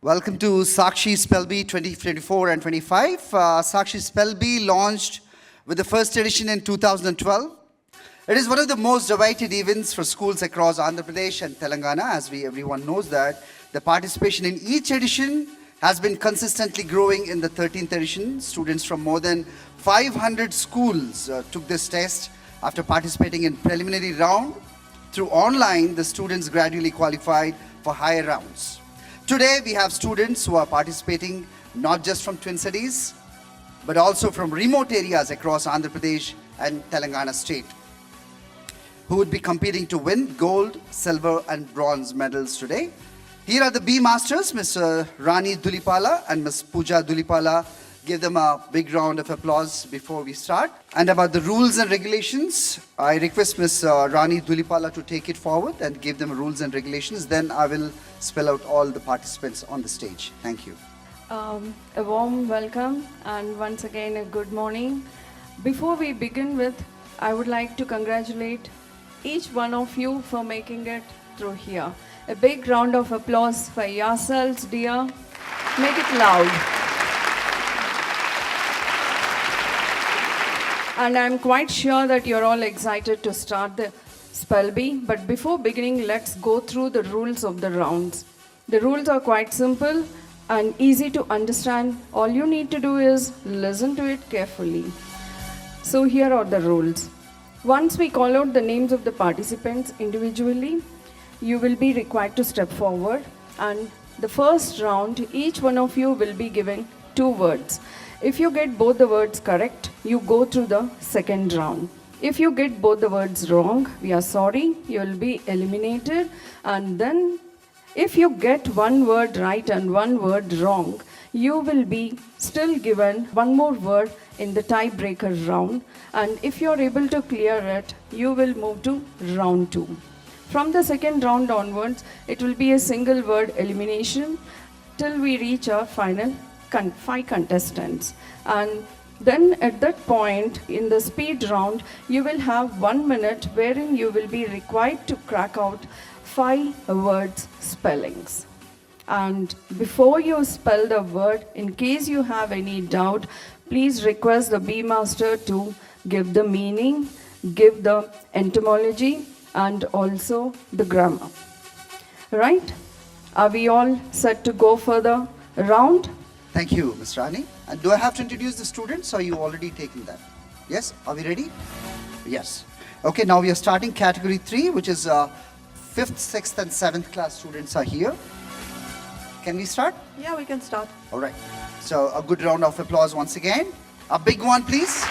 Welcome to Sakshi Spellbee 2024 and 25. Sakshi Spellbee launched with the first edition in 2012. It is one of the most awaited events for schools across Andhra Pradesh and Telangana, as everyone knows that. The participation in each edition has been consistently growing. In the 13th edition, students from more than 500 schools took this test. After participating in preliminary round, through online, the students gradually qualified for higher rounds. Today, we have students who are participating not just from Twin Cities, but also from remote areas across Andhra Pradesh and Telangana state, who would be competing to win gold, silver, and bronze medals today. Here are the B Masters, Ms. Rani Dulipala and Ms. Pooja Dulipala. Give them a big round of applause before we start. And about the rules and regulations, I request Ms. Rani Dulipala to take it forward and give them rules and regulations. Then I will spell out all the participants on the stage. Thank you. A warm welcome and once again a good morning. Before we begin with, I would like to congratulate each one of you for making it through here. A big round of applause for yourselves, dear. Make it loud. And I'm quite sure that you're all excited to start the Spellbee. But before beginning, let's go through the rules of the rounds. The rules are quite simple and easy to understand. All you need to do is listen to it carefully. So here are the rules. Once we call out the names of the participants individually, you will be required to step forward. And the first round, each one of you will be given 2 words. If you get both the words correct, you go through the second round. If you get both the words wrong, we are sorry, you will be eliminated. And then if you get one word right and one word wrong, you will be still given one more word in the tiebreaker round. And if you are able to clear it, you will move to round 2. From the second round onwards, it will be a single word elimination till we reach our final 5 contestants. And then at that point in the speed round, you will have 1 minute wherein you will be required to crack out 5 words spellings. And before you spell the word, in case you have any doubt, please request the B Master to give the meaning, give the etymology, and also the grammar. Right? Are we all set to go for the round? Thank you, Ms. Rani. And do I have to introduce the students, or are you already taking that? Yes? Are we ready? Yes. Okay, now we are starting category 3, which is 5th, 6th, and 7th class students are here. Can we start? Yeah, we can start. All right. So a good round of applause once again. A big one, please.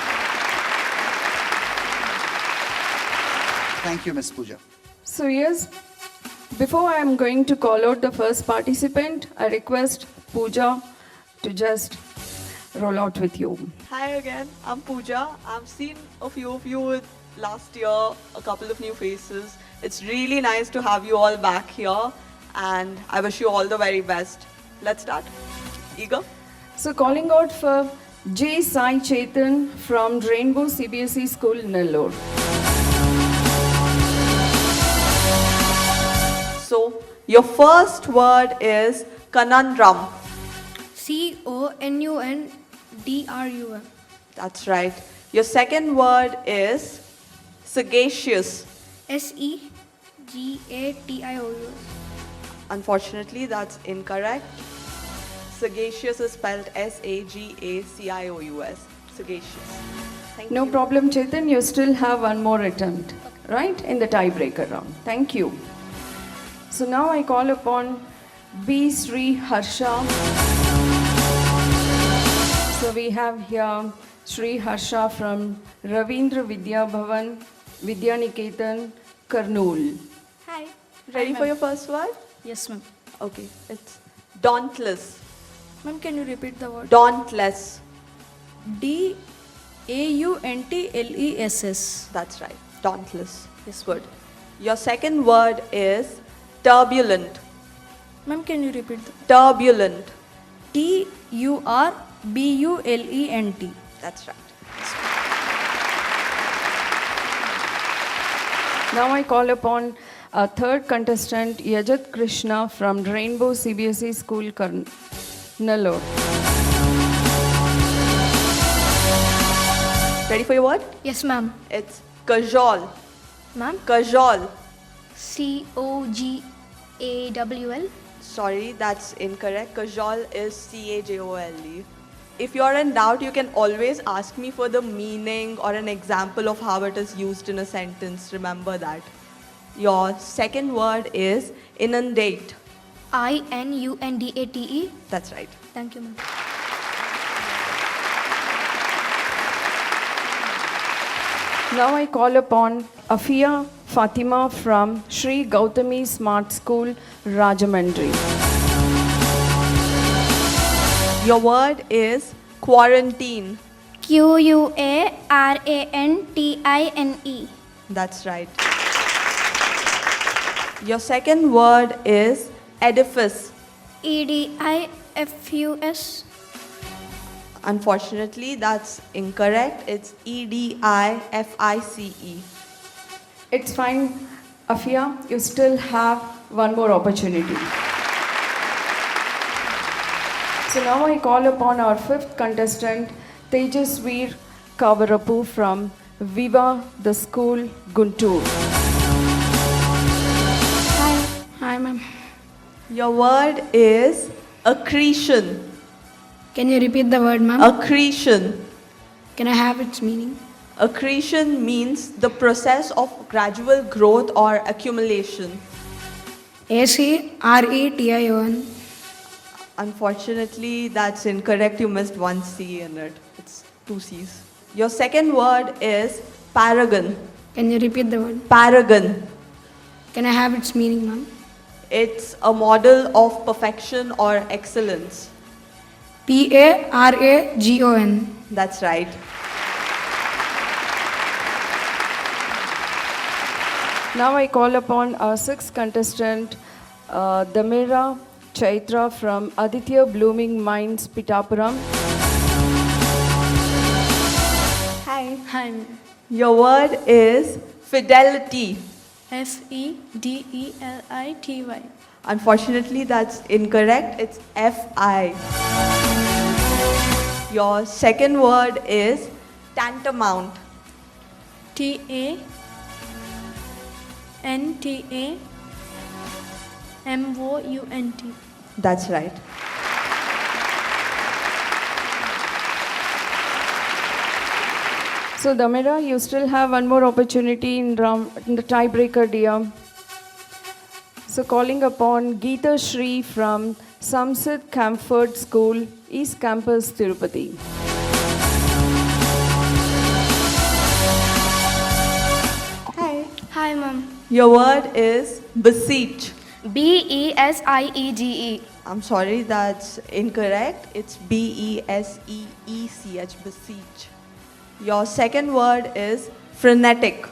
Thank you, Ms. Pooja. So yes, before I am going to call out the first participant, I request Pooja to just roll out with you. Hi again, I'm Pooja. I've seen a few of you last year, a couple of new faces. It's really nice to have you all back here, and I wish you all the very best. Let's start. Eager? So calling out for J. Sai Chetan from Rainbow CBSE School, Nellore. So, your first word is conundrum. CONUNDRUM. That's right. Your second word is sagacious. SEGATIOUS. Unfortunately, that's incorrect. Sagacious is spelled SAGACIOUS. Sagacious. Thank No you. problem, Chetan. You still have one more attempt, right, in the tiebreaker round. Thank you. So now I call upon B. Sri Harsha. So we have here Sri Harsha from Ravindra Vidya Bhavan, Vidya Niketan, Kurnool. Hi. Ready for your first word? Yes, ma'am. Okay, it's dauntless. Ma'am, can you repeat the word? Dauntless. DAUNTLESS. That's right. Dauntless. Yes, good. Your second word is turbulent. Ma'am, can you repeat the Turbulent. TURBULENT. That's right. Now I call upon Our third contestant, Yajat Krishna from Rainbow CBSE School, Nellore. Ready for your word? Yes, ma'am. It's Kajol. Ma'am? Kajol. Cogawl. Sorry, that's incorrect. Kajol is Cajole. If you're in doubt, you can always ask me for the meaning or an example of how it is used in a sentence. Remember that. Your second word is inundate. Inundate. That's right. Thank you, ma'am. Now I call upon Afia Fatima from Sri Gautami Smart School, Rajamandri. Your word is quarantine. Quarantine. That's right. Your second word is edifice. Edifus. Unfortunately, that's incorrect. It's Edifice. It's fine, Afia, you still have one more opportunity. So now I call upon our fifth contestant, Tejasveer Kavarapu from Viva the School, Guntur. Hi, ma'am. Your word is accretion. Can you repeat the word, ma'am? Accretion. Can I have its meaning? Accretion means the process of gradual growth or accumulation. Acretion. Unfortunately, that's incorrect. You missed one C in it. It's two C's. Your second word is paragon. Can you repeat the word? Paragon. Can I have its meaning, ma'am? It's a model of perfection or excellence. Paragon. That's right. Now I call upon our sixth contestant, Damira Chaitra from Aditya Blooming Minds, Pitapuram. Hi. Hi, ma'am. Your word is fidelity. Fidelity. Unfortunately, that's incorrect. It's Fi. Your second word is tantamount. Tantamount. That's right. So Damira, you still have one more opportunity in the tiebreaker, dear. So calling upon Geeta Shri from Samsid Camford School, East Campus, Tirupati. Hi. Hi, ma'am. Your word is beseech. Besiege. I'm sorry, that's incorrect. It's Beseech, beseech. Your second word is frenetic.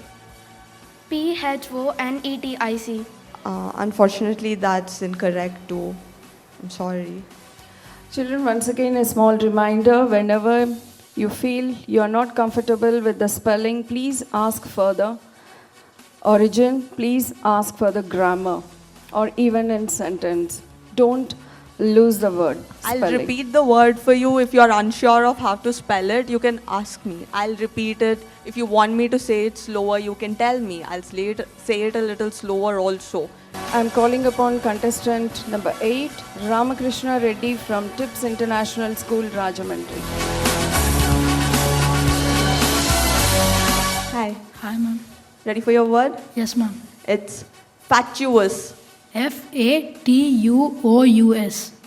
Phonetic. Unfortunately, that's incorrect too. I'm sorry. Children, once again, a small reminder, whenever you feel you are not comfortable with the spelling, please ask further. Origin, please ask for the grammar or even in sentence. Don't lose the word I'll spelling. repeat the word for you. If you're unsure of how to spell it, you can ask me. I'll repeat it. If you want me to say it slower, you can tell me. I'll say it a little slower also. I'm calling upon contestant number 8, Ramakrishna Reddy from Tips International School, Rajamandri. Hi. Hi, ma'am. Ready for your word? Yes, ma'am. It's fatuous. Fatuous.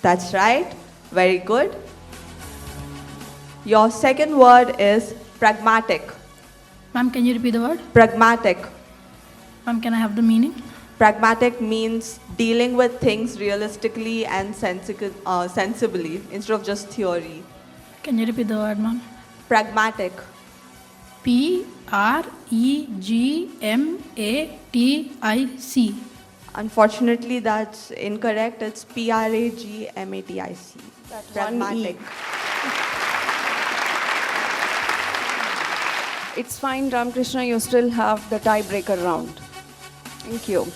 That's right. Very good. Your second word is pragmatic. Ma'am, can you repeat the word? Pragmatic. Ma'am, can I have the meaning? Pragmatic means dealing with things realistically and sensibly instead of just theory. Can you repeat the word, ma'am? Pragmatic. Pregmatic. Unfortunately, that's incorrect. It's pragmatic. Pragmatic. It's fine, Ramakrishna, you still have the tiebreaker round. Thank you.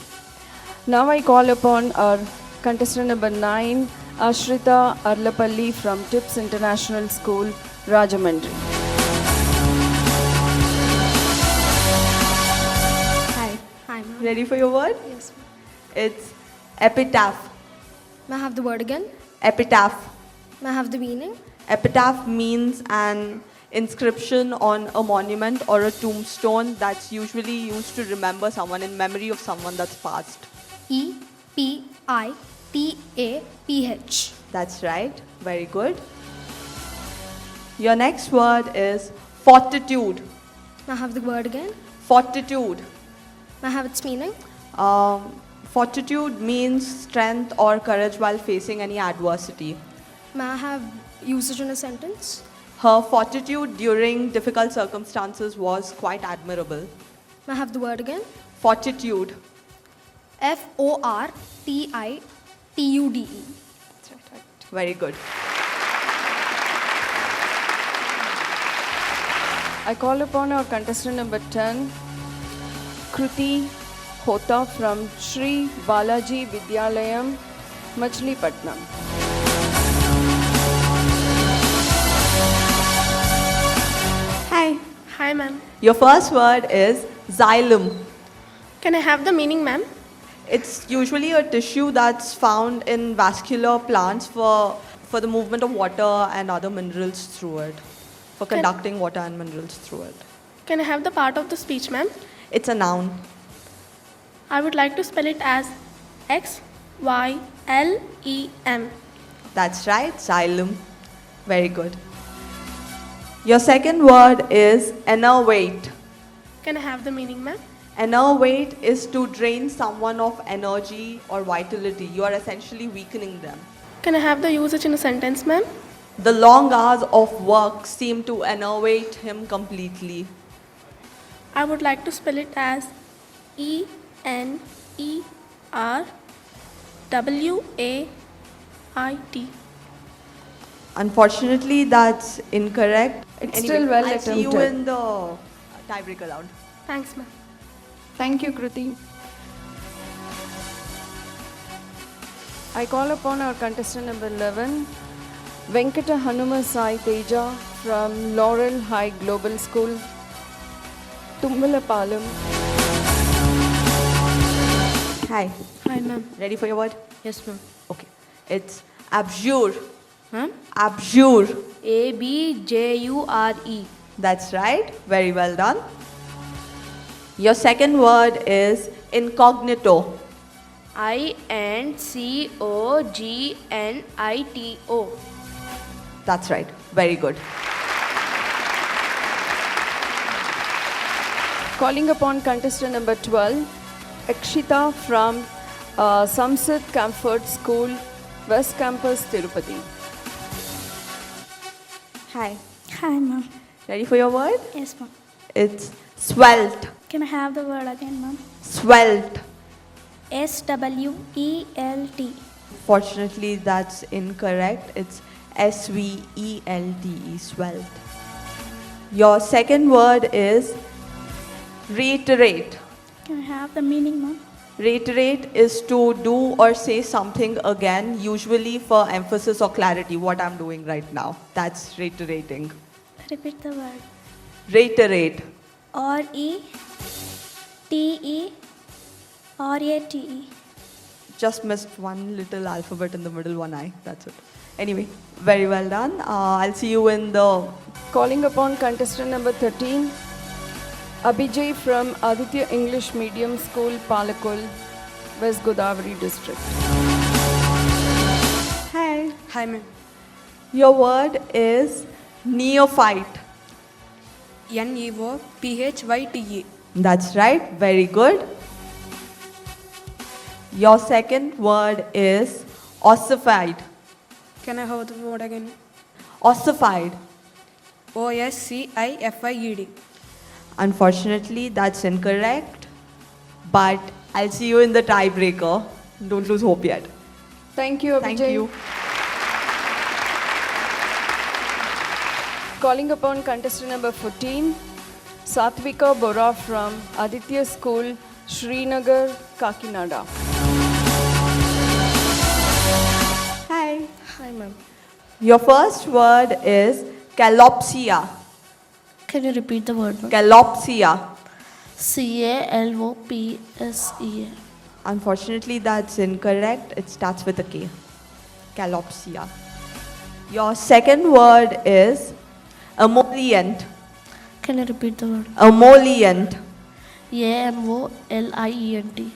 Now I call upon our contestant number 9, Ashrita Arlapalli from TIPS International School, Rajamandri. Hi. Hi, ma'am. Ready for your word? Yes, ma'am. It's epitaph. May I have the word again? Epitaph. May I have the meaning? Epitaph means an inscription on a monument or a tombstone that's usually used to remember someone, in memory of someone that's passed. EPITAPH. That's right. Very good. Your next word is fortitude. May I have the word again? Fortitude. May I have its meaning? Fortitude means strength or courage while facing any adversity. May I have usage in a sentence? Her fortitude during difficult circumstances was quite admirable. May I have the word again? Fortitude. FORTITUDE. Very good. I call upon our contestant number 10, Kruti Hota from Sri Balaji Vidyalayam, Machilipatnam. Hi. Hi, ma'am. Your first word is xylem. Can I have the meaning, ma'am? It's usually a tissue that's found in vascular plants for the movement of water and other minerals through it, for conducting water and minerals through it. Can I have the part of the speech, ma'am? It's a noun. I would like to spell it as XYLEM. That's right, xylem. Very good. Your second word is enervate. Can I have the meaning, ma'am? Enervate is to drain someone of energy or vitality. You are essentially weakening them. Can I have the usage in a sentence, ma'am? The long hours of work seem to enervate him completely. I would like to spell it as ENERWAIT. Unfortunately, that's incorrect. It's still well I'll see you attempted. in the tiebreaker round. Thanks, ma'am. Thank you, Kruti. I call upon our contestant number 11, Venkata Hanuma Sai Teja from Laurel High Global School, Tumbalapalam. Hi. Hi, ma'am. Ready for your word? Yes, ma'am. Okay. It's abjure. Ma'am? Abjure. ABJURE. That's right. Very well done. Your second word is incognito. INCOGNITO. That's right. Very good. Calling upon contestant number 12, Akshita from Samsat Comfort School, West Campus, Tirupati. Hi. Hi, ma'am. Ready for your word? Yes, ma'am. It's svelte. Can I have the word again, ma'am? Svelte. SWELT. Fortunately, that's incorrect. It's SVELTE, svelte. Your second word is reiterate. Can I have the meaning, ma'am? Reiterate is to do or say something again, usually for emphasis or clarity, what I'm doing right now. That's reiterating. Repeat the word. Reiterate. RETE. Just missed one little alphabet in the middle, one I. That's it. Anyway, very well done. I'll see you in the... Calling upon contestant number 13, Abhijay from Aditya English Medium School, Palakul, West Godavari District. Hi. Hi, ma'am. Your word is neophyte. NEOPHYTE. That's right. Very good. Your second word is ossified. Can I have the word again? Ossified. OSCIFIED. Unfortunately, that's incorrect. But I'll see you in the tiebreaker. Don't lose hope yet. Thank you, Abhijay. Thank you. Calling upon contestant number 14, Satvika Bora from Aditya School, Srinagar, Kakinada. Hi. Hi, ma'am. Your first word is calopsia. Can you repeat the word, ma'am? Calopsia. Calopsia. Unfortunately, that's incorrect. It starts with a K. Calopsia. Your second word is emollient. Can you repeat the word? Emollient. Amolient.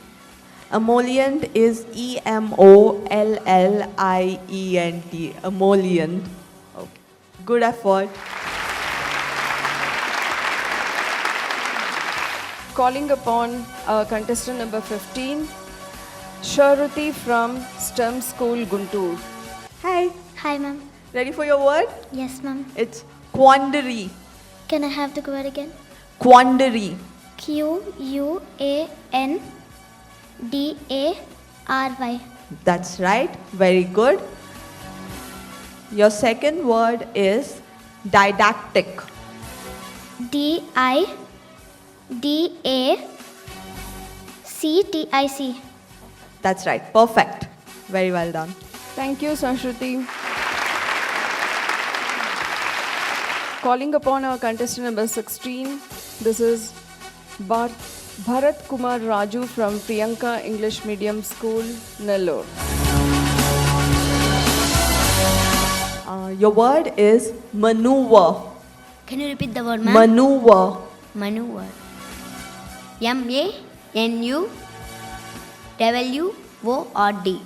Emollient is Emollient. Emollient. Okay. Good effort. Calling upon contestant number 15, Sharuti from STEM School, Guntur. Hi. Hi, ma'am. Ready for your word? Yes, ma'am. It's quandary. Can I have the word again? Quandary. Quandary. That's right. Very good. Your second word is didactic. Didactic. That's right. Perfect. Very well done. Thank you, Sanshruti. Calling upon our contestant number 16, this is Bharat Kumar Raju from Priyanka English Medium School, Nellore. Your word is maneuver. Can you repeat the word, ma'am? Maneuver. Maneuver. MANUWORD.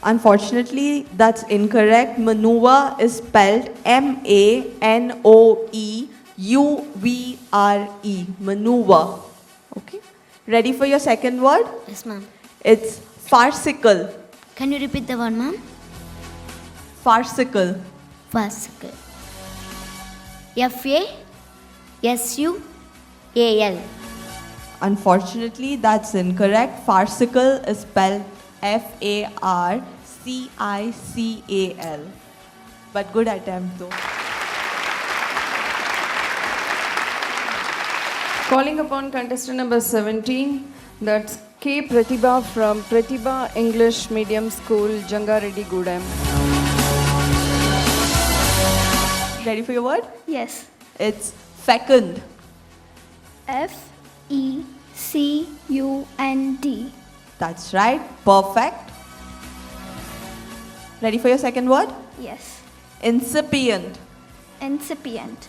Unfortunately, that's incorrect. Maneuver is spelled MANOEUVRE. Maneuver. Okay. Ready for your second word? Yes, ma'am. It's farcical. Can you repeat the word, ma'am? Farcical. Farcical. FASUAL. Unfortunately, that's incorrect. Farcical is spelled FARCICAL. But good attempt though. Calling upon contestant number 17, that's K. Pratibha from Pratibha English Medium School, Jangareddy Gudem. Ready for your word? Yes. It's fecund. FECUND. That's right. Perfect. Ready for your second word? Yes. Incipient. Incipient.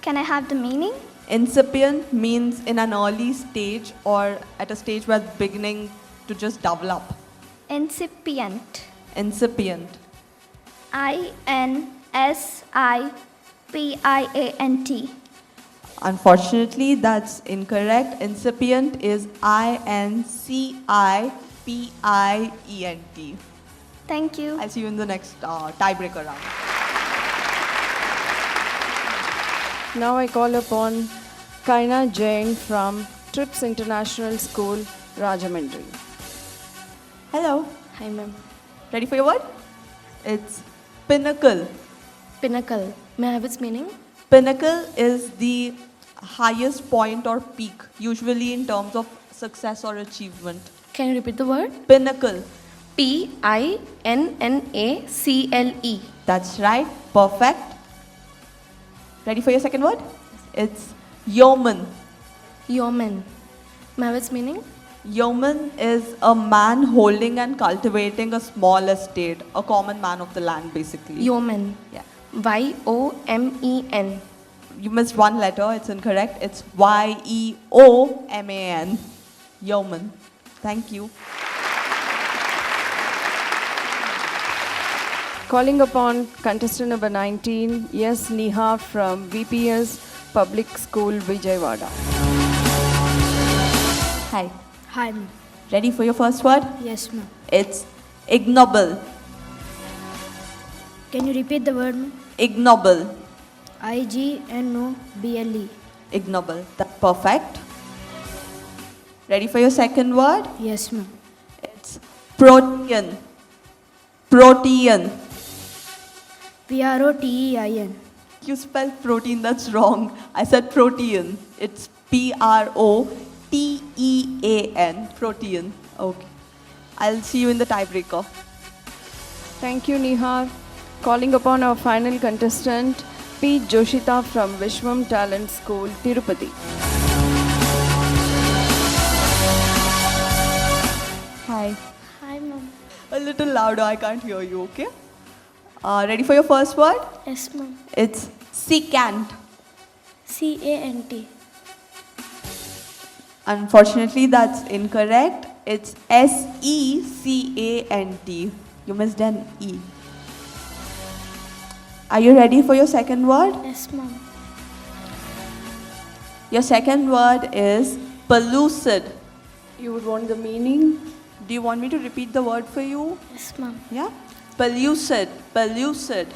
Can I have the meaning? Incipient means in an early stage or at a stage where it's beginning to just develop. Incipient. Incipient. INSIPIANT. Unfortunately, that's incorrect. Incipient is INCIPIENT. Thank you. I'll see you in the next tiebreaker round. Now I call upon Kaina Jain from Trips International School, Rajahmundry. Hello. Hi, ma'am. Ready for your word? It's pinnacle. Pinnacle. May I have its meaning? Pinnacle is the highest point or peak, usually in terms of success or achievement. Can you repeat the word? Pinnacle. PINNACLE. That's right. Perfect. Ready for your second word? It's yeoman. Yeoman. May I have its meaning? Yeoman is a man holding and cultivating a small estate, a common man of the land, basically. Yeoman. Yeah. YOMEN. You missed one letter. It's incorrect. It's YEOMAN. Yeoman. Thank you. Calling upon contestant number 19, yes, Neha from VPS Public School, Vijayawada. Hi. Hi, ma'am. Ready for your first word? Yes, ma'am. It's ignoble. Can you repeat the word, ma'am? Ignoble. IGNOBLE. Ignoble. That's perfect. Ready for your second word? Yes, ma'am. It's protean. Protean. PROTEIN. You spelled protein, that's wrong. I said protean. It's PROTEAN. Protean. Okay. I'll see you in the tiebreaker. Thank you, Nihar. Calling upon our final contestant, P. Joshita from Vishwam Talent School, Tirupati. Hi. Hi, ma'am. A little louder, I can't hear you, okay? Ready for your first word? Yes, ma'am. It's secant. C-A-N-T. Unfortunately, that's incorrect. It's S-E-C-A-N-T. You missed an E. Are you ready for your second word? Yes, ma'am. Your second word is pellucid. You would want the meaning? Do you want me to repeat the word for you? Yes, ma'am. Yeah? Pellucid. Pellucid.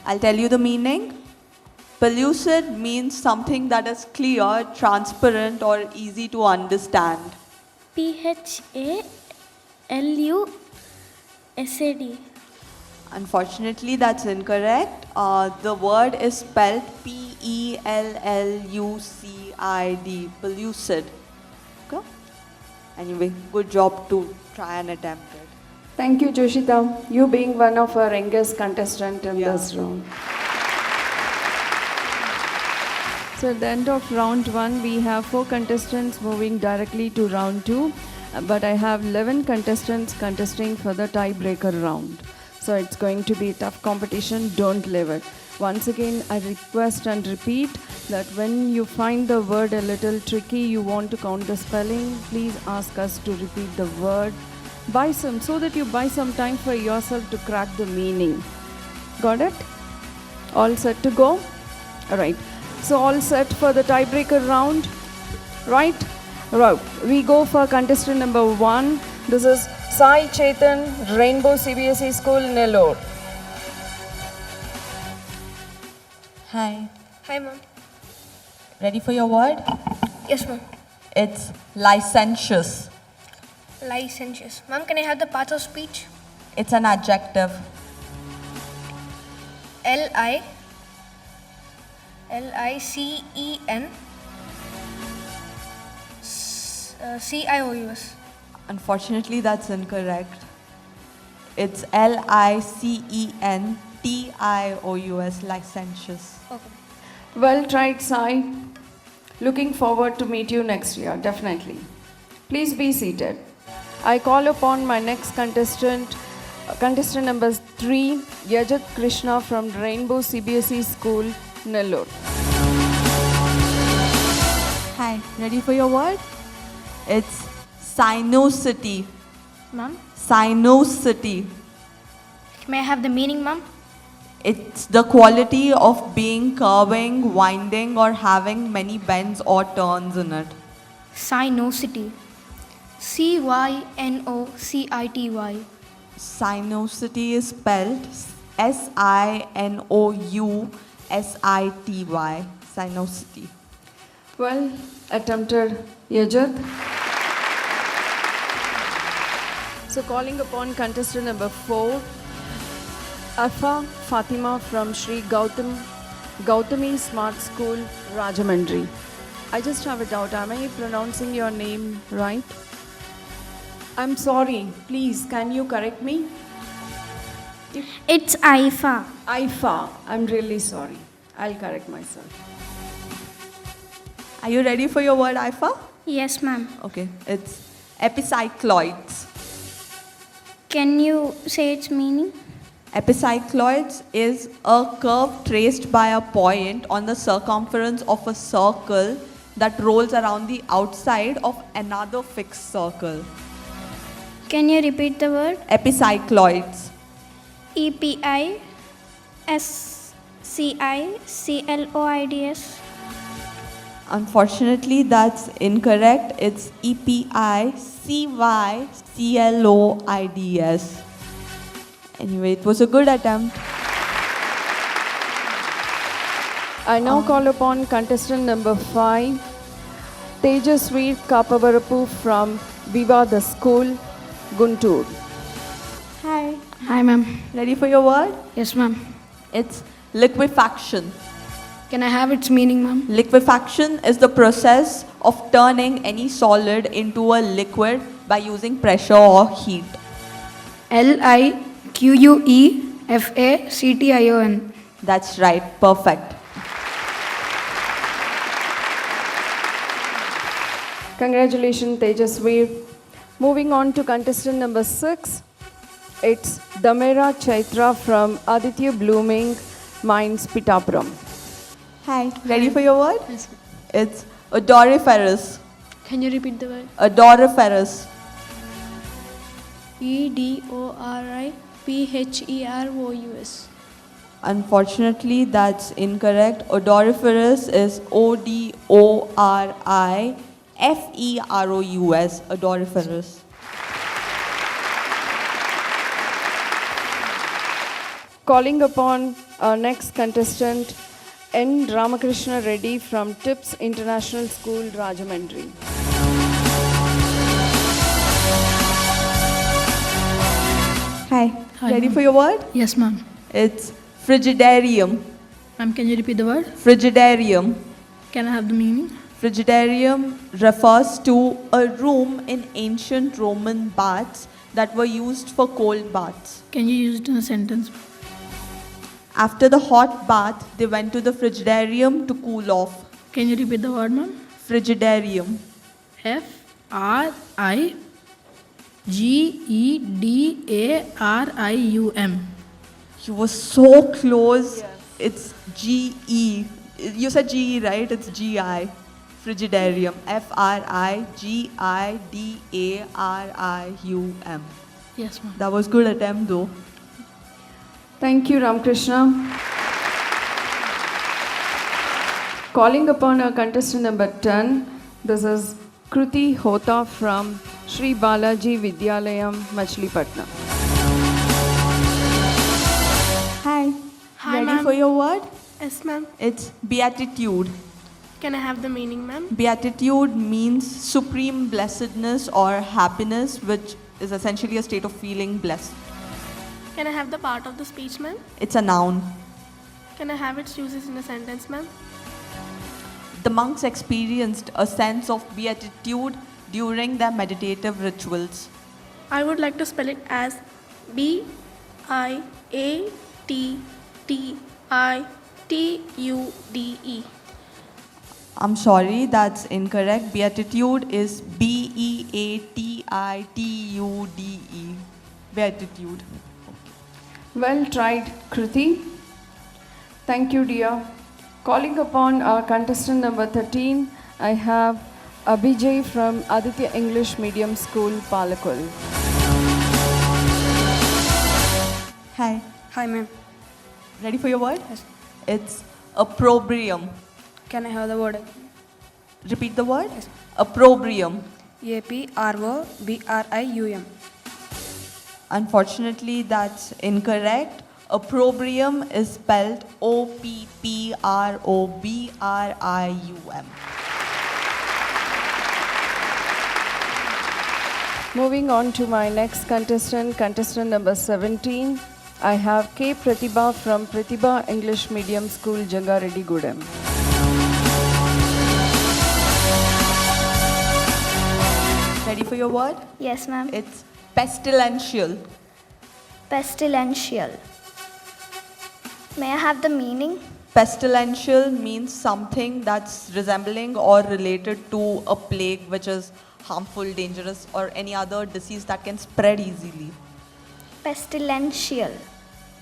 I'll tell you the meaning. Pellucid means something that is clear, transparent, or easy to understand. P-H-A-L-U-S-A-D. Unfortunately, that's incorrect. The word is spelled P-E-L-L-U-C-I-D. Pellucid. Okay? Anyway, good job to try and attempt it. Thank you, Joshita. You being one of our youngest contestant in Yeah. this round. So at the end of round 1, we have 4 contestants moving directly to round 2. But I have 11 contestants contesting for the tiebreaker round. So it's going to be a tough competition. Don't leave it. Once again, I request and repeat that when you find the word a little tricky, you want to count the spelling, please ask us to repeat the word. So that you buy some time for yourself to crack the meaning. Got it? All set to go? Alright. So all set for the tiebreaker round? Right? Right. We go for contestant number 1. This is Sai Chetan, Rainbow CBSE School, Nellore. Hi. Hi, ma'am. Ready for your word? Yes, ma'am. It's licentious. Licentious. Ma'am, can I have the part of speech? It's an adjective. L-I-C-E-N C-I-O-U-S. Unfortunately, that's incorrect. It's L-I-C-E-N-T-I-O-U-S, licentious. Okay. Well tried, Sai. Looking forward to meet you next year, definitely. Please be seated. I call upon my next contestant, contestant number 3, Yajat Krishna from Rainbow CBSE School, Nellore. Hi, ready for your word? It's sinuosity. Ma'am, Sinuosity. may I have the meaning, ma'am? It's the quality of being curving, winding, or having many bends or turns in it. Sinuosity. C-Y-N-O-C-I-T-Y. Sinuosity is spelled S-I-N-O-U-S-I-T-Y. Sinuosity. Well attempted, Yajat. So calling upon contestant number 4, Afa Fatima from Sri Gautami Smart School, Rajamandri. I just have a doubt. Am I pronouncing your name right? I'm sorry. Please, can you correct me? It's Aifa. Aifa. I'm really sorry. I'll correct myself. Are you ready for your word, Ifa? Yes, ma'am. Okay, it's epicycloids. Can you say its meaning? Epicycloids is a curve traced by a point on the circumference of a circle that rolls around the outside of another fixed circle. Can you repeat the word? Epicycloids. E-P-I-S-C-I-C-L-O-I-D-S. Unfortunately, that's incorrect. It's E-P-I-C-Y-C-L-O-I-D-S. Anyway, it was a good attempt. I now call upon contestant number 5, Tejasvi Kapabarapu from Viva the School, Guntur. Hi. Hi, ma'am. Ready for your word? Yes, ma'am. It's liquefaction. Can I have its meaning, ma'am? Liquefaction is the process of turning any solid into a liquid by using pressure or heat. LIQUEFACTION. That's right, perfect. Congratulations, Tejasvi. Moving on to contestant number 6. It's Damera Chaitra from Aditya Blooming Mines, Pitapuram. Hi, ready for your word? It's odoriferous. Can you repeat the word? Odoriferous. EDORIPHEROUS. Unfortunately, that's incorrect. Odoriferous is ODORIFEROUS. Odoriferous. Calling upon our next contestant, N. Ramakrishna Reddy from TIPS International School, Rajahmundry. Hi. Ready for your word? Yes, ma'am. It's frigidarium. Ma'am, can you repeat the word? Frigidarium. Can I have the meaning? Frigidarium refers to a room in ancient Roman baths that were used for cold baths. Can you use it in a sentence? After the hot bath, they went to the frigidarium to cool off. Can you repeat the word, ma'am? Frigidarium. FRIGEDARIUM. You were so close. It's GE. You said GE, right? It's GI. Frigidarium. FRIGIDARIUM. Yes, ma'am. That was good attempt though. Thank you, Ramakrishna. Calling upon our contestant number 10, this is Kruti Hota from Sri Balaji Vidyalayam, Machilipatnam. Hi. Hi, Ready ma'am. for your word? Yes, ma'am. It's beatitude. Can I have the meaning, ma'am? Beatitude means supreme blessedness or happiness, which is essentially a state of feeling blessed. Can I have the part of the speech, ma'am? It's a noun. Can I have its uses in a sentence, ma'am? The monks experienced a sense of beatitude during their meditative rituals. I would like to spell it as BIATTITUDE. I'm sorry, that's incorrect. Beatitude is BEATITUDE. Beatitude. Well tried, Kruti. Thank you, dear. Calling upon our contestant number 13, I have Abhijay from Aditya English Medium School, Palakul. Hi. Hi, ma'am. Ready for your word? Yes. It's opprobrium. Can I have the word? Repeat the word? Yes. Opprobrium. APROBRIUM. Unfortunately, that's incorrect. Opprobrium is spelled OPPROBRIUM. Moving on to my next contestant, contestant number 17, I have K. Pratibha from Pratibha English Medium School, Jangareddy Gudem. Ready for your word? Yes, ma'am. It's pestilential. Pestilential. May I have the meaning? Pestilential means something that's resembling or related to a plague which is harmful, dangerous, or any other disease that can spread easily. Pestilential.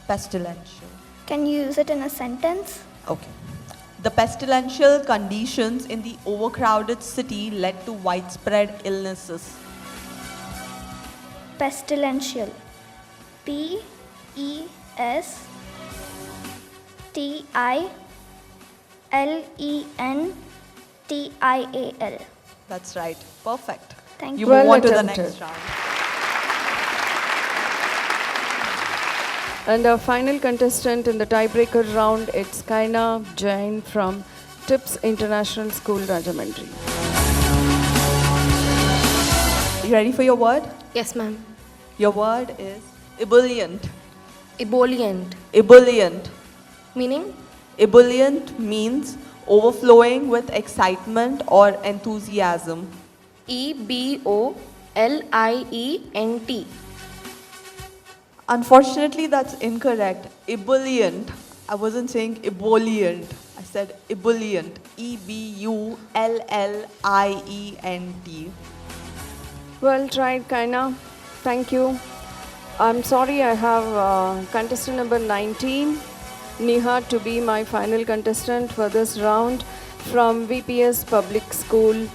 Pestilential. Can you use it in a sentence? Okay. The pestilential conditions in the overcrowded city led to widespread illnesses. Pestilential. PESTILENTIAL. That's right. Perfect. Thank You you. move Well on to the attempted. next round. And our final contestant in the tiebreaker round, it's Kaina Jain from TIPS International School, Rajahmundry. You ready for your word? Yes, ma'am. Your word is ebullient. Ebullient. Ebullient. Meaning? Ebullient means overflowing with excitement or enthusiasm. EBOLLIENT. Lient. Unfortunately, that's incorrect. Ebullient. I wasn't saying ebullient. I said ebullient. Ebullient. Well tried, Kaina. Thank you. I'm sorry, I have contestant number 19, Neha, to be my final contestant for this round from VPS Public School,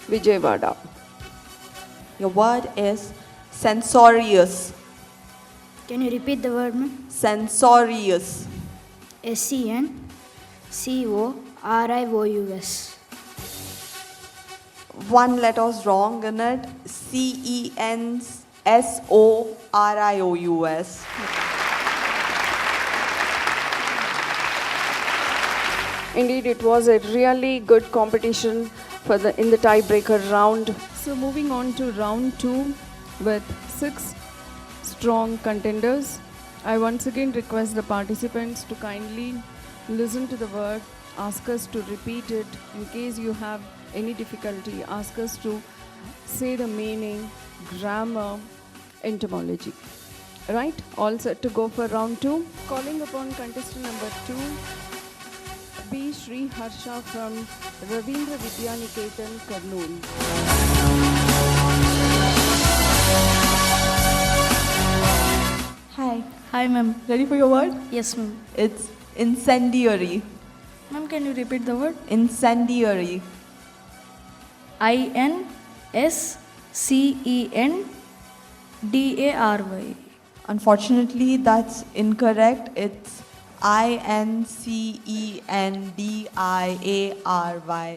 Vijayawada. Your word is censorious. Can you repeat the word, ma'am? Censorious. Sencorious. One letter's wrong in it. Censorious. Indeed, it was a really good competition in the tiebreaker round. So moving on to round 2 with 6 strong contenders. I once again request the participants to kindly listen to the word, ask us to repeat it. In case you have any difficulty, ask us to say the meaning, grammar, etymology. Right? All set to go for round 2. Calling upon contestant number 2, B. Sri Harsha from Ravindra Vidyaniketan, Kurnool. Hi. Hi, ma'am. Ready for your word? Yes, ma'am. It's incendiary. Ma'am, can you repeat the word? Incendiary. Incendary. Unfortunately, that's incorrect. It's Incendiary.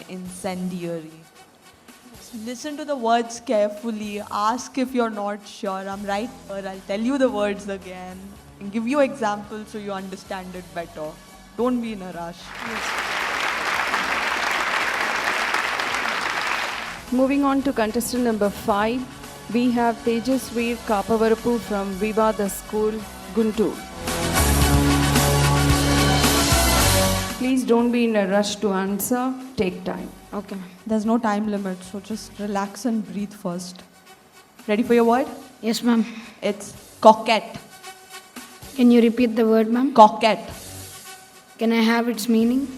Incendiary. Listen to the words carefully. Ask if you're not sure. I'm right here. I'll tell you the words again and give you examples so you understand it better. Don't be in a rush. Moving on to contestant number 5, we have Tejasveer Kapavarapu from Vivada School, Guntur. Please don't be in a rush to answer. Take time. Okay. There's no time limit, so just relax and breathe first. Ready for your word? Yes, ma'am. It's coquette. Can you repeat the word, ma'am? Coquette. Can I have its meaning?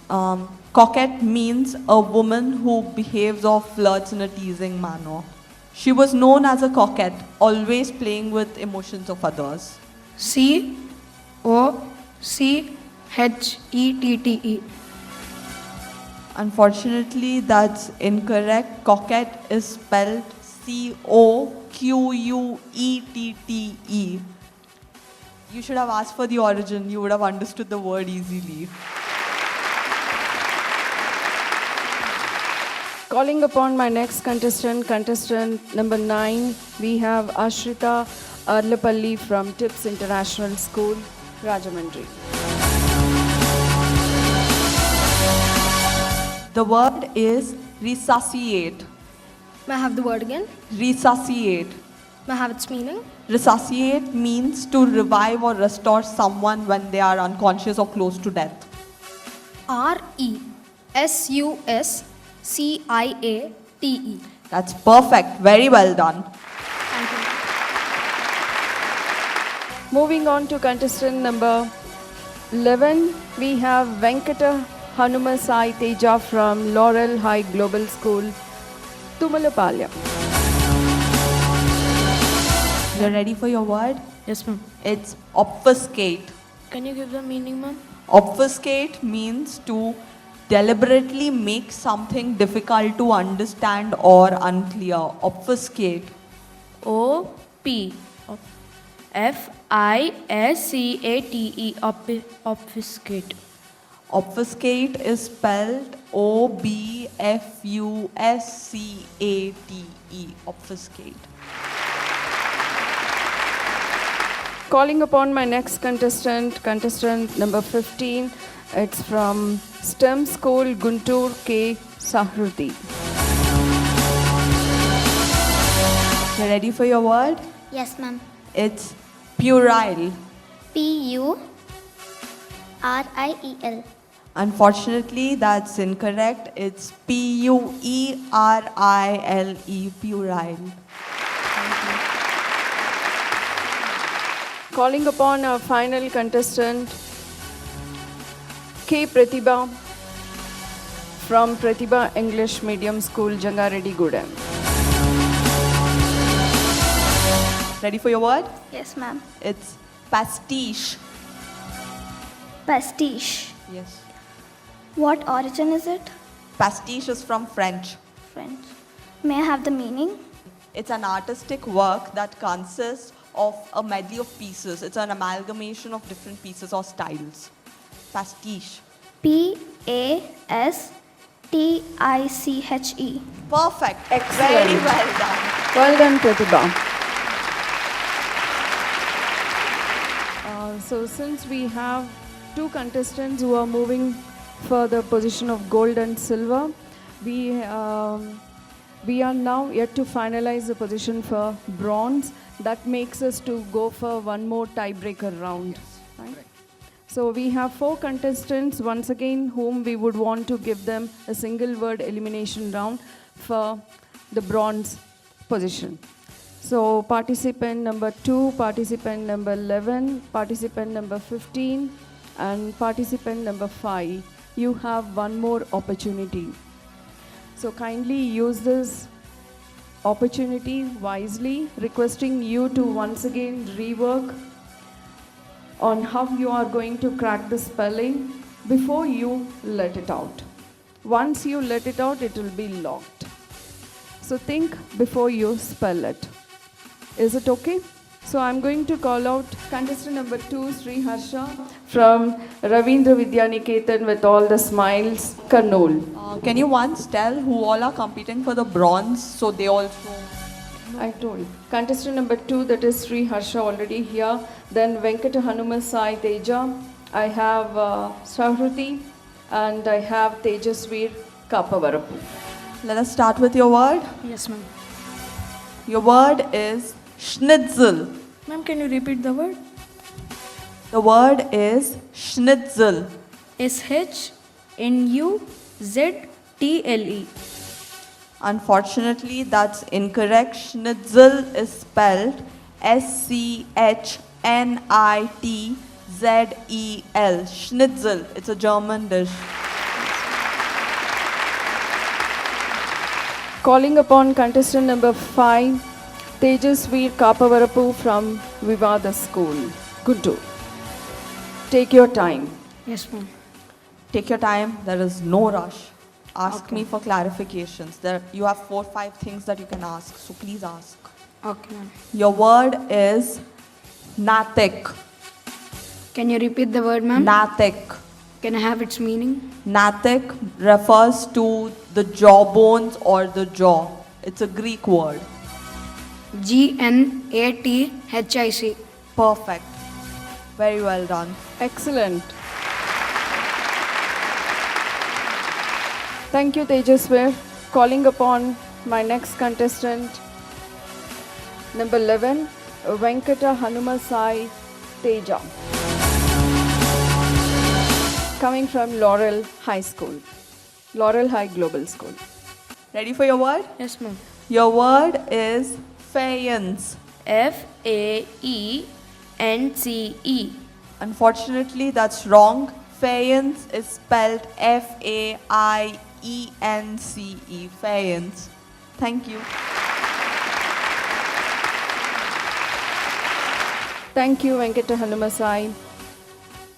Coquette means a woman who behaves or flirts in a teasing manner. She was known as a coquette, always playing with emotions of others. Coccette. Unfortunately, that's incorrect. Coquette is spelled Coquette. You should have asked for the origin. You would have understood the word easily. Calling upon my next contestant, contestant number 9, we have Ashrita Arlapalli from Tips International School, Rajahmundry. The word is resuscitate. May I have the word again? Resuscitate. May I have its meaning? Resuscitate means to revive or restore someone when they are unconscious or close to death. Resuscitate. That's perfect. Very well done. Thank you. Moving on to contestant number 11, we have Venkata Hanumasai Teja from Laurel High Global School, Tumalapalya. You're ready for your word? Yes, ma'am. It's obfuscate. Can you give the meaning, ma'am? Obfuscate means to deliberately make something difficult to understand or unclear. Obfuscate. Officate. Obfuscate. Obfuscate is spelled Obfuscate. Obfuscate. Calling upon my next contestant, contestant number 15, it's from STEM School, Guntur K. Sahruti. You ready for your word? Yes, ma'am. It's puerile. Purile. Unfortunately, that's incorrect. It's Puerile. Puerile. Calling upon our final contestant, K. Pratibha from Pratibha English Medium School, Jangareddy Gudem. Ready for your word? Yes, ma'am. It's pastiche. Pastiche. Yes. What origin is it? Pastiche is from French. French. May I have the meaning? It's an artistic work that consists of a medley of pieces. It's an amalgamation of different pieces or styles. Pastiche. Pastiche. Perfect. Excellent. Very well done. Well done, Pratibha. So since we have two contestants who are moving for the position of gold and silver, we are now yet to finalize the position for bronze. That makes us to go for one more tiebreaker round. Right? So we have 4 contestants, once again, whom we would want to give them a single word elimination round for the bronze position. So participant number 2, participant number 11, participant number 15, and participant number 5. You have one more opportunity. So kindly use this opportunity wisely, requesting you to once again rework on how you are going to crack the spelling before you let it out. Once you let it out, it will be locked. So think before you spell it. Is it okay? So I'm going to call out contestant number 2, Sri Harsha from Ravindra Vidyaniketan with all the smiles, Karnool. Can you once tell who all are competing for the bronze so they also... I told. Contestant number 2, that is Sri Harsha, already here. Then Venkata Hanuma Sai Teja. I have Sahruti and I have Tejasveer Kapavarapu. Let us start with your word. Yes, ma'am. Your word is schnitzel. Ma'am, can you repeat the word? The word is schnitzel. SHNUZTLE. Unfortunately, that's incorrect. Schnitzel is spelled SCHNITZEL. Schnitzel. It's a German dish. Calling upon contestant number 5, Tejasveer Kapavarapu from Vivada School, Guntur. Take your time. Yes, ma'am. Take your time. There is no rush. Ask Okay. me for clarifications. You have 4 or 5 things that you can ask. So please ask. Okay, ma'am. Your word is natic. Can you repeat the word, ma'am? Natic. Can I have its meaning? Natic refers to the jawbones or the jaw. It's a Greek word. GNATHIC. Perfect. Very well done. Excellent. Thank you, Tejasveer. Calling upon my next contestant, number 11, Venkata Hanuma Sai Teja, coming from Laurel High School, Laurel High Global School. Ready for your word? Yes, ma'am. Your word is faience. FAENCE. Unfortunately, that's wrong. Faience is spelled FAIENCE. Faience. Thank you. Thank you, Venkata Hanumasai.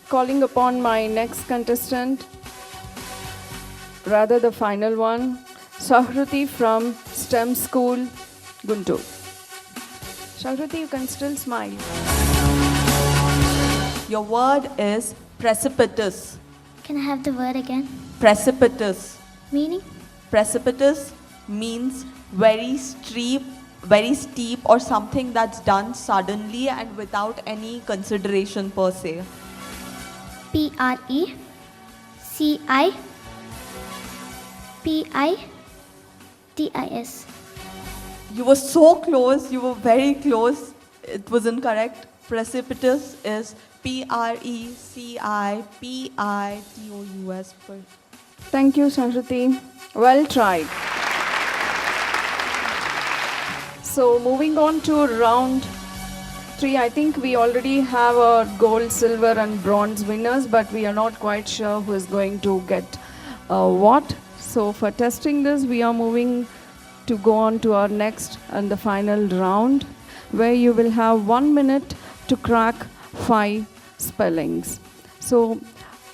Calling upon my next contestant, rather the final one, Sahruti from STEM School, Guntur. Sahruti, you can still smile. Your word is precipitous. Can I have the word again? Precipitous. Meaning? Precipitous means very steep or something that's done suddenly and without any consideration per se. PRECIPITIS. You were so close, you were very close. It was incorrect. Precipitous is PRECIPITOUS. Thank you, Sahruti. Well tried. So moving on to round three. I think we already have our gold, silver, and bronze winners, but we are not quite sure who is going to get what. So, for testing this, we are moving to go on to our next and the final round, where you will have 1 minute to crack 5 spellings. So,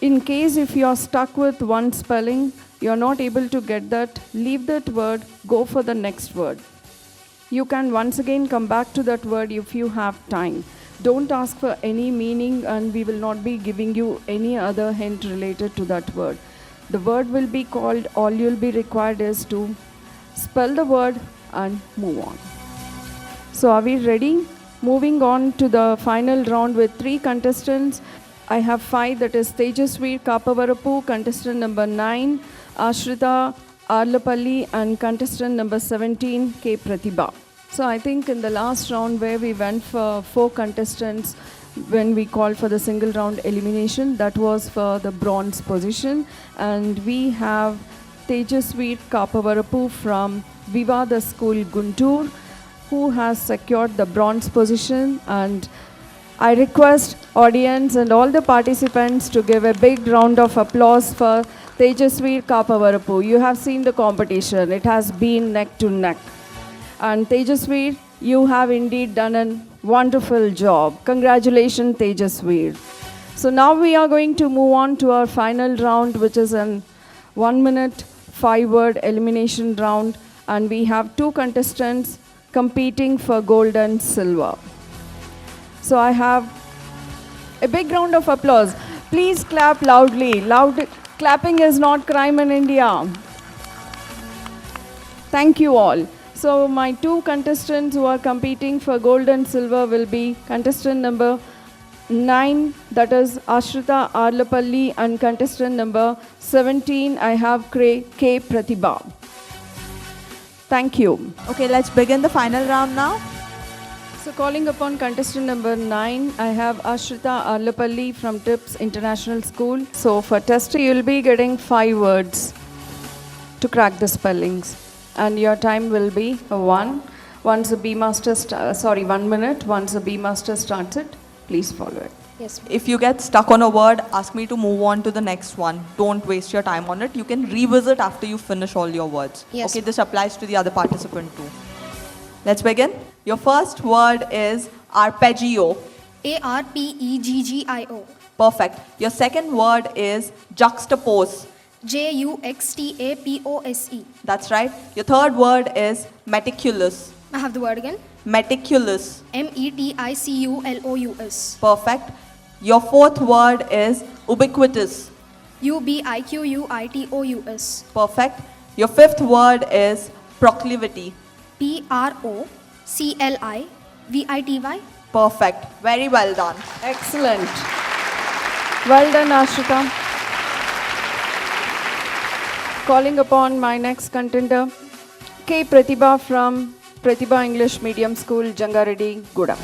in case if you are stuck with one spelling, you are not able to get that, leave that word, go for the next word. You can once again come back to that word if you have time. Don't ask for any meaning, and we will not be giving you any other hint related to that word. The word will be called, all you'll be required is to spell the word and move on. So are we ready? Moving on to the final round with 3 contestants. I have 5, that is Tejasvi Kapavarapu, contestant number 9, Ashrita Arlapalli, and contestant number 17, K. Pratibha. So I think in the last round where we went for 4 contestants, when we called for the single round elimination, that was for the bronze position. And we have Tejasvi Kapavarapu from Vivada School, Guntur, who has secured the bronze position. And I request audience and all the participants to give a big round of applause for Tejasvi Kapavarapu. You have seen the competition. It has been neck to neck. And Tejasvi, you have indeed done a wonderful job. Congratulations, Tejasvi. So now we are going to move on to our final round, which is an 1 minute, 5-word elimination round. And we have 2 contestants competing for gold and silver. So I have a big round of applause. Please clap loudly. Clapping is not crime in India. Thank you all. So my 2 contestants who are competing for gold and silver will be contestant number 9, that is Ashrita Arlapalli, and contestant number 17, I have K. Pratibha. Thank you. Okay, let's begin the final round now. So calling upon contestant number 9, I have Ashrita Arlapalli from TIPS International School. So for tester, you'll be getting 5 words to crack the spellings. And your time will be 1. Once the B master, 1 minute. Once the B master starts it, please follow it. Yes. If you get stuck on a word, ask me to move on to the next one. Don't waste your time on it. You can revisit after you finish all your words. Yes. Okay, this applies to the other participant too. Let's begin. Your first word is arpeggio. ARPEGGIO. Perfect. Your second word is juxtapose. JUXTAPOSE. That's right. Your third word is meticulous. I have the word again. Meticulous. METICULOUS. Perfect. Your fourth word is ubiquitous. UBIQUITOUS. Perfect. Your fifth word is proclivity. PROCLIVITY. Perfect. Very well done. Excellent. Well done, Ashrita. Calling upon my next contender, K. Pratibha from Pratibha English Medium School, Jangareddy, Guda.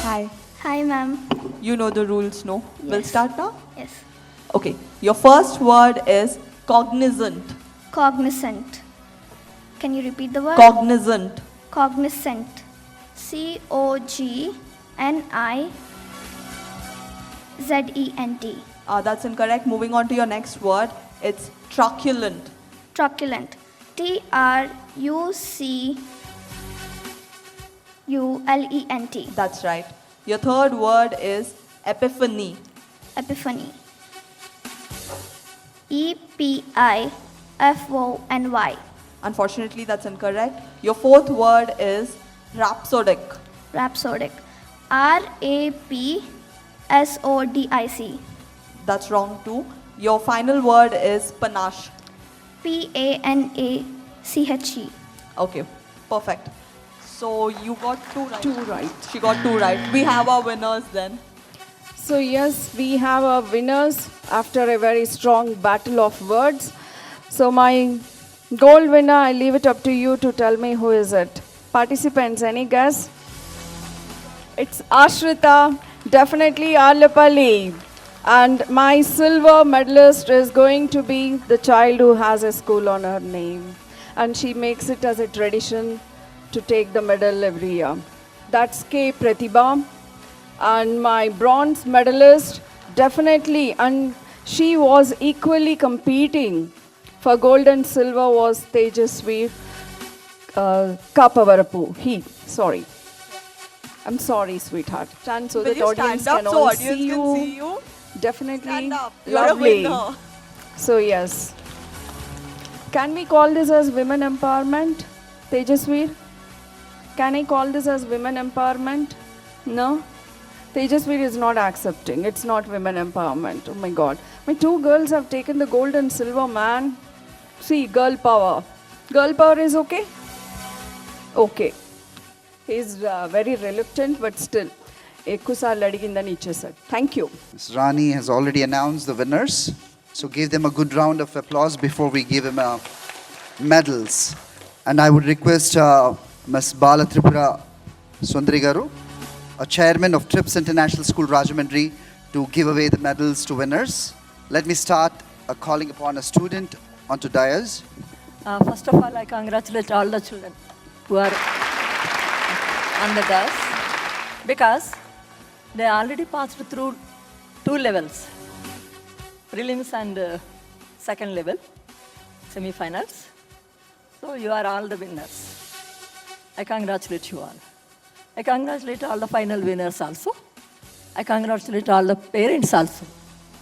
Hi. Hi, ma'am. You know the rules, no? We'll Yes. start now? Yes. Okay. Your first word is cognizant. Cognizant. Can you repeat the word? Cognizant. Cognizant. COGNIZENT. That's incorrect. Moving on to your next word. It's truculent. Truculent. TRUCULENT. That's right. Your third word is epiphany. Epiphany. EPIFONY. Unfortunately, that's incorrect. Your fourth word is rhapsodic. Rhapsodic. RAPSODIC. That's wrong too. Your final word is panache. PANACHE. Okay, perfect. So you got 2 right. 2 right. She got 2 right. We have our winners then. So yes, we have our winners after a very strong battle of words. So my gold winner, I leave it up to you to tell me who is it. Participants, any guess? It's Ashrita, definitely Arlapalli. And my silver medalist is going to be the child who has a school on her name. And she makes it as a tradition to take the medal every year. That's K. Pratibha. And my bronze medalist, definitely, and she was equally competing for gold and silver, was Tejasvi Kapavarapu. Sorry. I'm sorry, sweetheart. Stand so Will that you audience stand up can so all audience see can you. see you? Definitely Stand up. You're lovely. a winner. So yes. Can we call this as women empowerment, Tejasveer? Can I call this as women empowerment? No? Tejasveer is not accepting. It's not women empowerment. Oh my God. My two girls have taken the gold and silver, man. See, girl power. Girl power is okay? Okay. He's very reluctant, but still. Ekkusarlu adigindani ichesadu. Thank you. Ms. Rani has already announced the winners. So give them a good round of applause before we give them medals. And I would request Ms. Bala Tripura Sundari Garu, a chairman of TRIPS International School Rajahmundry, to give away the medals to winners. Let me start calling upon a student onto dais. First of all, I congratulate all the children who are on the dais because they already passed through 2 levels, prelims and second level, semi-finals. So you are all the winners. I congratulate you all. I congratulate all the final winners also. I congratulate all the parents also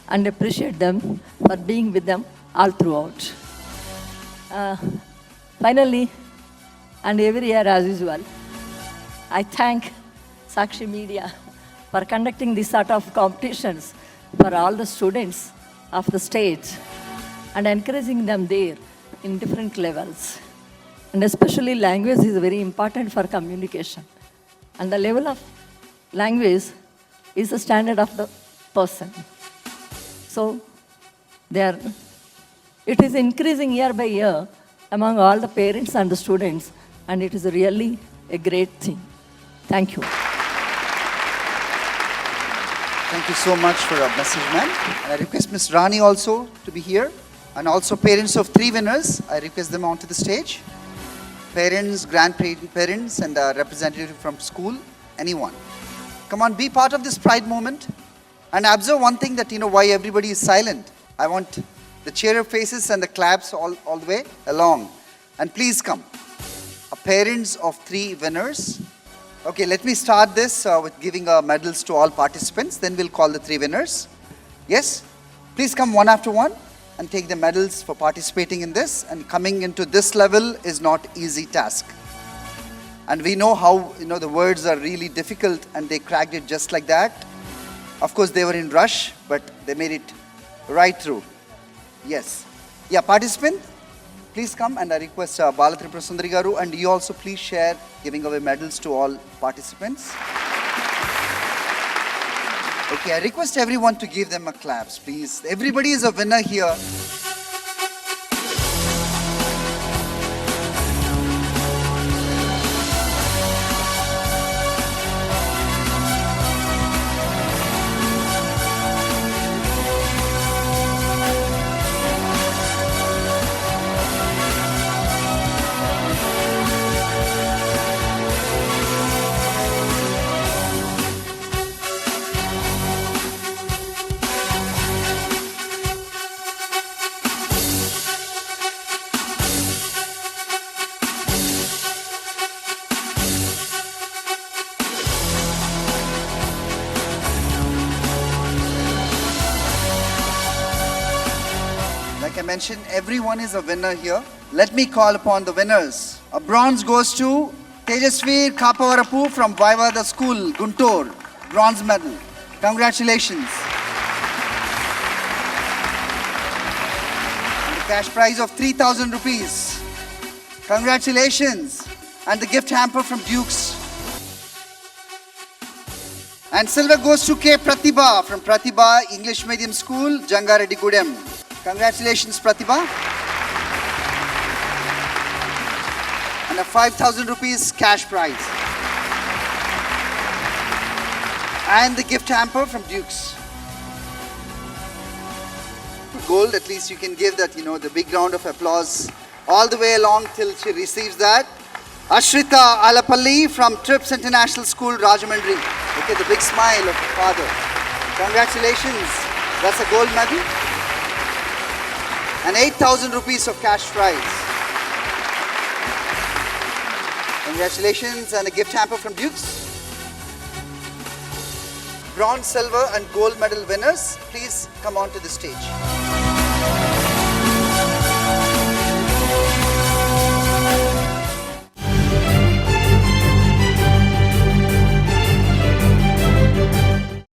and appreciate them for being with them all throughout. Finally, and every year as usual, I thank Sakshi Media for conducting this sort of competitions for all the students of the state and encouraging them there in different levels. And especially language is very important for communication. And the level of language is the standard of the person. So it is increasing year by year among all the parents and the students, and it is really a great thing. Thank you. Thank you so much for a message, ma'am. And I request Ms. Rani also to be here. And also parents of 3 winners, I request them onto the stage. Parents, grandparents, and a representative from school, anyone. Come on, be part of this pride moment. And observe one thing that, why everybody is silent. I want the cheer of faces and the claps all the way along. And please come. Parents of 3 winners. Okay, let me start this with giving medals to all participants. Then we'll call the 3 winners. Yes? Please come one after one and take the medals for participating in this. And coming into this level is not easy task. And we know how, the words are really difficult and they cracked it just like that. Of course, they were in rush, but they made it right through. Yes. Yeah, participant, please come, and I request Bala Tripura Sundari Garu, and you also please share giving away medals to all participants. Okay, I request everyone to give them a claps, please. Everybody is a winner here. Like I mentioned, everyone is a winner here. Let me call upon the winners. A bronze goes to Tejasveer Kapavarapu from Vaivada School, Guntur. Bronze medal. Congratulations. And the cash prize of 3,000 rupees. Congratulations. And the gift hamper from Dukes. And silver goes to K. Pratibha from Pratibha English Medium School, Jangareddy Gudem. Congratulations, Pratibha. And a 5,000 rupees cash prize. And the gift hamper from Dukes. Gold, at least you can give that, the big round of applause all the way along till she receives that. Ashrita Alapalli from Trips International School, Rajahmundry. Look at the big smile of her father. Congratulations. That's a gold medal. And 8,000 rupees of cash prize. Congratulations, and a gift hamper from Dukes. Bronze, silver and gold medal winners, please come on to the stage.